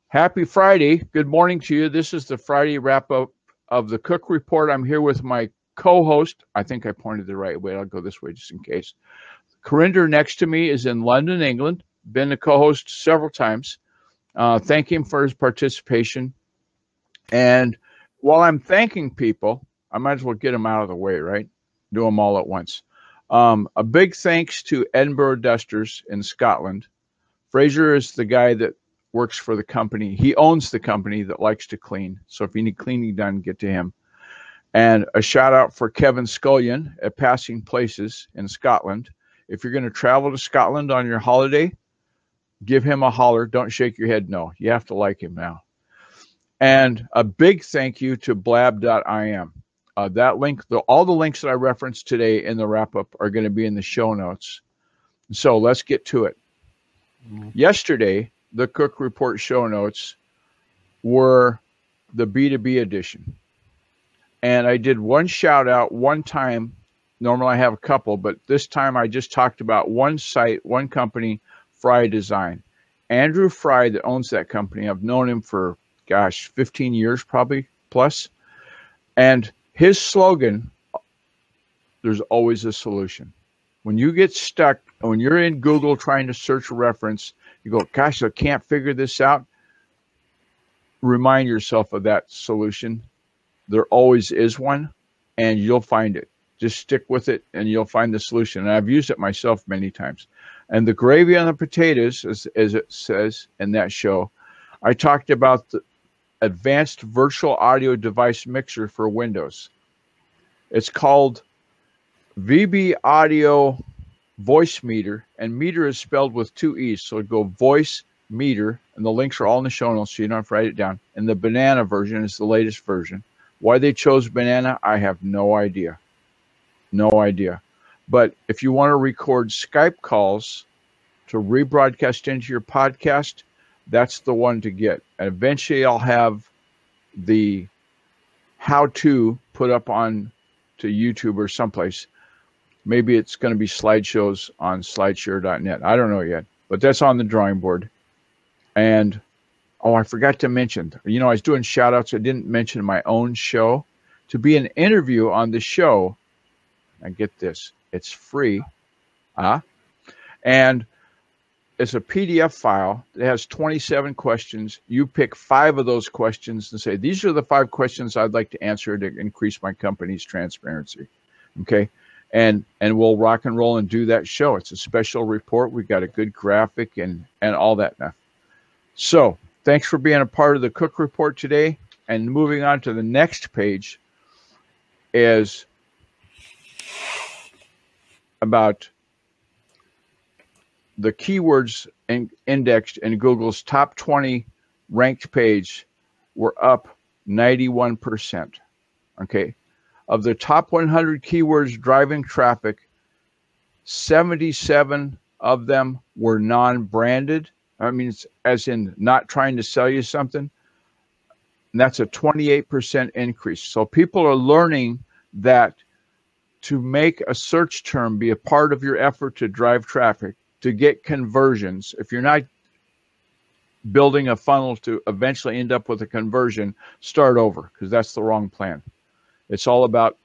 Happy Friday. Good morning to you. This is the Friday wrap up of the Cook Report. I'm here with my co-host. I think I pointed the right way. I'll go this way just in case. Corinder next to me is in London, England. Been a co-host several times. Thank him for his participation. And while I'm thanking people, I might as well get them out of the way, right? Do them all at once. A big thanks to Edinburgh Dusters in Scotland. Fraser is the guy that works for the company. He owns the company that likes to clean. So if you need cleaning done, get to him. And a shout out for Kevin Scullion at Passing Places in Scotland. If you're going to travel to Scotland on your holiday, give him a holler. Don't shake your head no. You have to like him now. And a big thank you to blab.im. That link, all the links that I referenced today in the wrap up are going to be in the show notes. So let's get to it. Yesterday, the Cook Report show notes were the B2B edition. And I did one shout out one time. Normally I have a couple, but this time I just talked about one site, one company, Fry Design. Andrew Fry, that owns that company, I've known him for, 15 years probably plus. And his slogan, there's always a solution. When you get stuck, when you're in Google trying to search a reference, you go, gosh, I can't figure this out. Remind yourself of that solution. There always is one, and you'll find it. Just stick with it, and you'll find the solution. And I've used it myself many times. And the gravy on the potatoes, as it says in that show, I talked about the advanced virtual audio device mixer for Windows. It's called VB Audio Voice Meter, and meter is spelled with two E's. So go voice meter, and the links are all in the show notes, so you don't have to write it down. And the banana version is the latest version. Why they chose banana, I have no idea. No idea. But if you want to record Skype calls to rebroadcast into your podcast, that's the one to get. And eventually I'll have the how-to put up on to YouTube or someplace. Maybe it's going to be slideshows on slideshare.net. I don't know yet, but that's on the drawing board. And, I forgot to mention, I was doing shout outs. I didn't mention my own show. To be an interview on the show, and get this, it's free. And it's a PDF file that has 27 questions. You pick 5 of those questions and say, these are the 5 questions I'd like to answer to increase my company's transparency. Okay. And we'll rock and roll and do that show. It's a special report. We've got a good graphic and all that stuff. So thanks for being a part of the Cook Report today. And moving on to the next page is about the keywords indexed in Google's top 20 ranked page were up 91%. Okay. Of the top 100 keywords driving traffic, 77 of them were non-branded. I mean, it's as in not trying to sell you something. And that's a 28% increase. So people are learning that to make a search term be a part of your effort to drive traffic, to get conversions, if you're not building a funnel to eventually end up with a conversion, start over, because that's the wrong plan. It's all about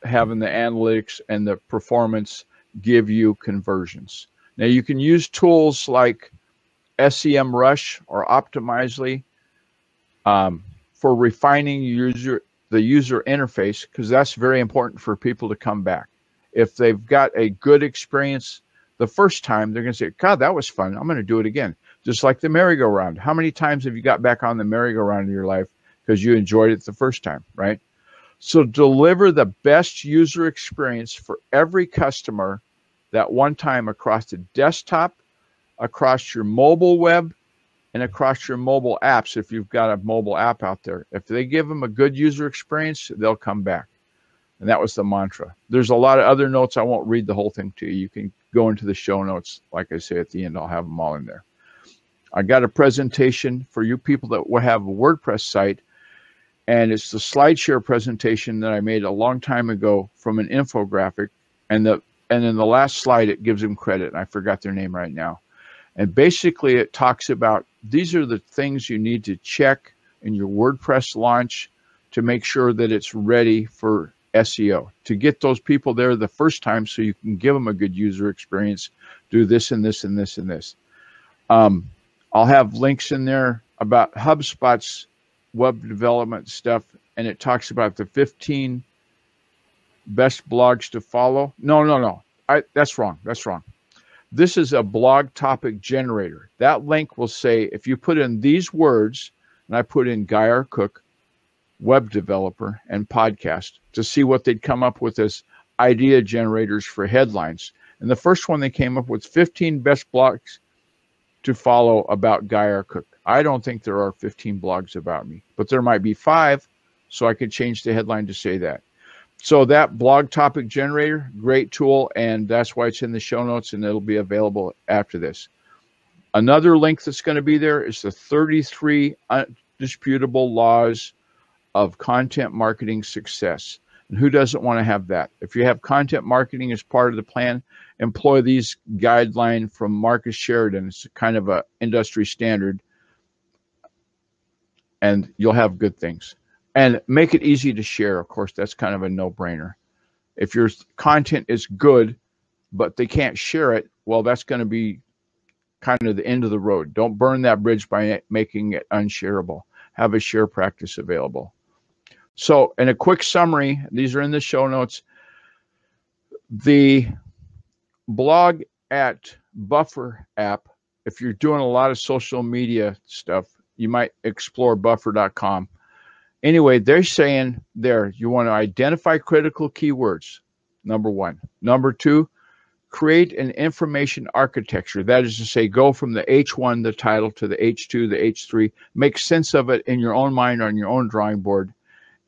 having the analytics and the performance give you conversions. Now you can use tools like SEMrush or Optimizely for refining the user interface, because that's very important for people to come back. If they've got a good experience the first time, they're going to say, God, that was fun. I'm going to do it again. Just like the merry-go-round. How many times have you got back on the merry-go-round in your life because you enjoyed it the first time, right? So deliver the best user experience for every customer that one time across the desktop, across your mobile web, and across your mobile apps if you've got a mobile app out there. If they give them a good user experience, they'll come back. And that was the mantra. There's a lot of other notes. I won't read the whole thing to you. You can go into the show notes. Like I say at the end, I'll have them all in there. I got a presentation for you people that will have a WordPress site, and it's the SlideShare presentation that I made a long time ago from an infographic. And in the last slide, it gives them credit. I forgot their name right now. And basically it talks about these are the things you need to check in your WordPress launch to make sure that it's ready for SEO, to get those people there the first time so you can give them a good user experience. Do this and this and this and this. I'll have links in there about HubSpot's web development stuff, and it talks about the 15 best blogs to follow. No. That's wrong. This is a blog topic generator. That link will say, if you put in these words, and I put in Guy R. Cook, web developer, and podcast, to see what they'd come up with as idea generators for headlines. And the first one they came up with 15 best blogs to follow about Guy R. Cook. I don't think there are 15 blogs about me, but there might be 5, so I could change the headline to say that. So that blog topic generator, great tool, and that's why it's in the show notes, and it'll be available after this. Another link that's going to be there is the 33 undisputable laws of content marketing success. And who doesn't want to have that? If you have content marketing as part of the plan, employ these guidelines from Marcus Sheridan. It's kind of an industry standard, and you'll have good things. And make it easy to share. Of course, that's kind of a no-brainer. If your content is good, but they can't share it, well, that's going to be kind of the end of the road. Don't burn that bridge by making it unshareable. Have a share practice available. So in a quick summary, these are in the show notes. The blog at Buffer app, if you're doing a lot of social media stuff, you might explore buffer.com. Anyway, they're saying there, you want to identify critical keywords, number 1. Number 2, create an information architecture. That is to say, go from the H1, the title, to the H2, the H3. Make sense of it in your own mind on your own drawing board.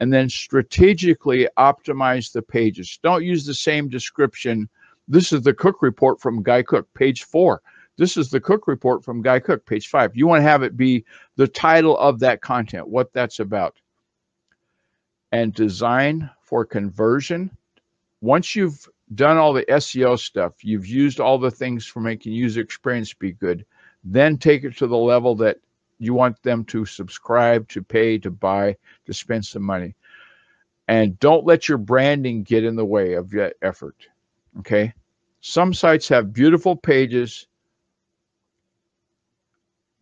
And then strategically optimize the pages. Don't use the same description. This is the Cook Report from Guy Cook, page 4. This is the Cook Report from Guy Cook, page 5. You want to have it be the title of that content, what that's about. And design for conversion. Once you've done all the SEO stuff, you've used all the things for making user experience be good, then take it to the level that you want them to subscribe, to pay, to buy, to spend some money. And don't let your branding get in the way of that effort. Okay? Some sites have beautiful pages,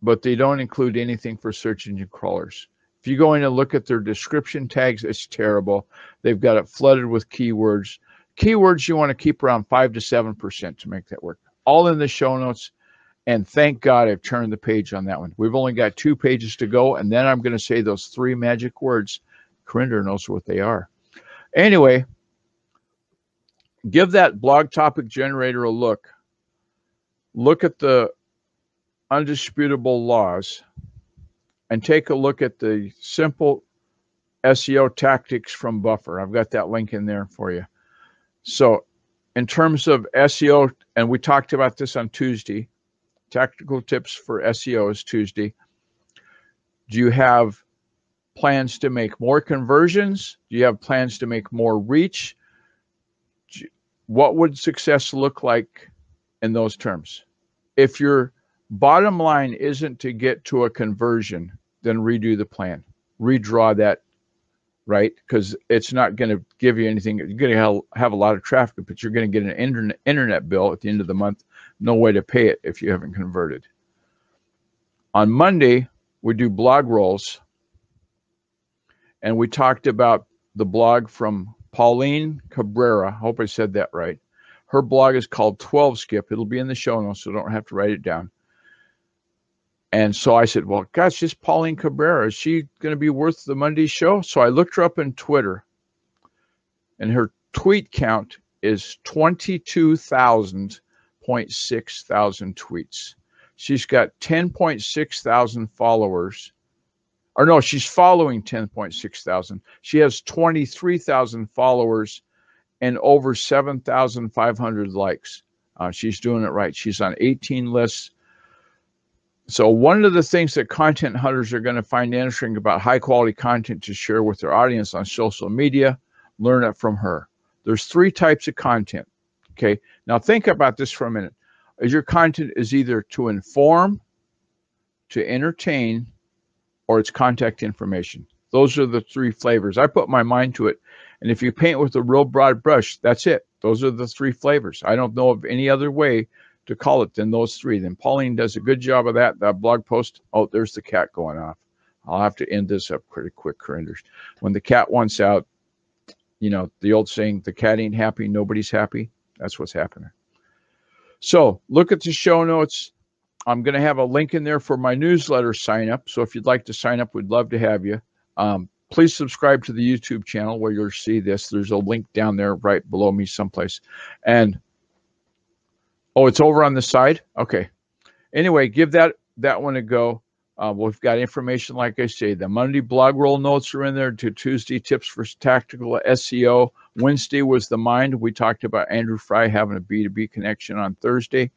but they don't include anything for search engine crawlers. If you go in and look at their description tags, it's terrible. They've got it flooded with keywords. Keywords you want to keep around 5 to 7% to make that work. All in the show notes. And thank God I've turned the page on that one. We've only got 2 pages to go, and then I'm going to say those 3 magic words. Corinder knows what they are. Anyway, give that blog topic generator a look. Look at the undisputable laws and take a look at the simple SEO tactics from Buffer. I've got that link in there for you. So in terms of SEO, and we talked about this on Tuesday, tactical tips for SEO is Tuesday. Do you have plans to make more conversions? Do you have plans to make more reach? What would success look like in those terms? If your bottom line isn't to get to a conversion, then redo the plan. Redraw that, right? Because it's not going to give you anything. You're going to have a lot of traffic, but you're going to get an internet bill at the end of the month. No way to pay it if you haven't converted. On Monday, we do blog rolls. And we talked about the blog from Pauline Cabrera. I hope I said that right. Her blog is called 12 Skip. It'll be in the show notes, so don't have to write it down. And so I said, well, gosh, this Pauline Cabrera, is she going to be worth the Monday show? So I looked her up on Twitter, and her tweet count is 22,000.6 thousand tweets. She's got 10.6 thousand followers. Or no, she's following 10.6 thousand. She has 23,000 followers and over 7,500 likes. She's doing it right. She's on 18 lists. So one of the things that content hunters are going to find interesting about high quality content to share with their audience on social media, learn it from her. There's 3 types of content. Okay. Now think about this for a minute. is your content is either to inform, to entertain, or it's contact information. Those are the three flavors. I put my mind to it. And if you paint with a real broad brush, that's it. Those are the three flavors. I don't know of any other way to call it than those three. Then Pauline does a good job of that. That blog post, oh, there's the cat going off. I'll have to end this up pretty quick, Corinders. When the cat wants out, you know, the old saying, the cat ain't happy, nobody's happy. That's what's happening. So look at the show notes. I'm going to have a link in there for my newsletter sign up. So if you'd like to sign up, we'd love to have you. Please subscribe to the YouTube channel where you'll see this. There's a link down there right below me someplace. And, oh, it's over on the side? Okay. Anyway, give that one a go. We've got information, like I say. The Monday blog roll notes are in there. To Tuesday, tips for tactical SEO. Wednesday was the mind. We talked about Andrew Fry having a B2B connection on Thursday.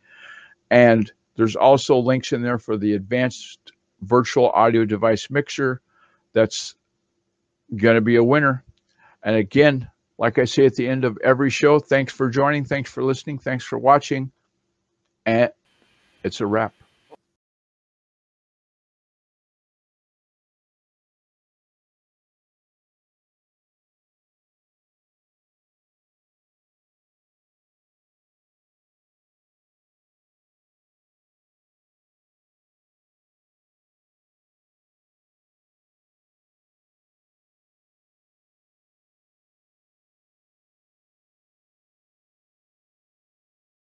And there's also links in there for the advanced virtual audio device mixer. That's going to be a winner. And again, like I say at the end of every show, thanks for joining. Thanks for listening. Thanks for watching. And it's a wrap.